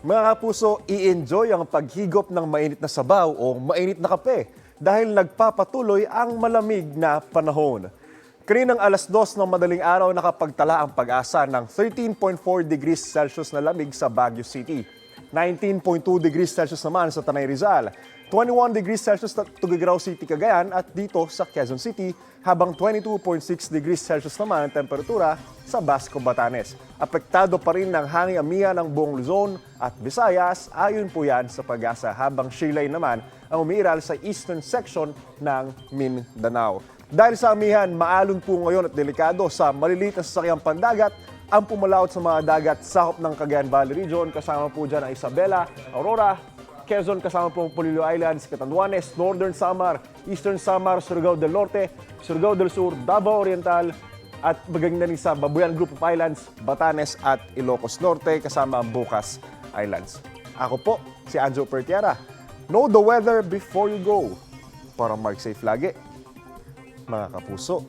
Mga kapuso, i-enjoy ang paghigop ng mainit na sabaw o mainit na kape dahil nagpapatuloy ang malamig na panahon. Kaninang alas 2 ng madaling araw nakapagtala ang Pag-asa ng 13.4 degrees Celsius na lamig sa Baguio City, 19.2 degrees Celsius naman sa Tanay Rizal, 21 degrees Celsius sa Tuguegarao City, Cagayan at dito sa Quezon City, habang 22.6 degrees Celsius naman ang temperatura sa Basco, Batanes. Apektado pa rin ng hangin amihan ng buong Luzon at Visayas, ayon po yan sa Pag-asa, habang Shilay naman ang umiiral sa eastern section ng Mindanao. Dahil sa amihan, maalon po ngayon at delikado sa maliliit na sasakyang pandagat ang pumalaot sa mga dagat sakop ng Cagayan Valley Region. Kasama po dyan ang Isabela, Aurora, Quezon, kasama po ang Polillo Islands, Catanduanes, Northern Samar, Eastern Samar, Surigao del Norte, Surigao del Sur, Davao Oriental, at maging na rin sa Babuyan Group of Islands, Batanes at Ilocos Norte, kasama ang Bocas Islands. Ako po, si Anjo Pertiara. Know the weather before you go. Para Mark Safe lagi, mga kapuso.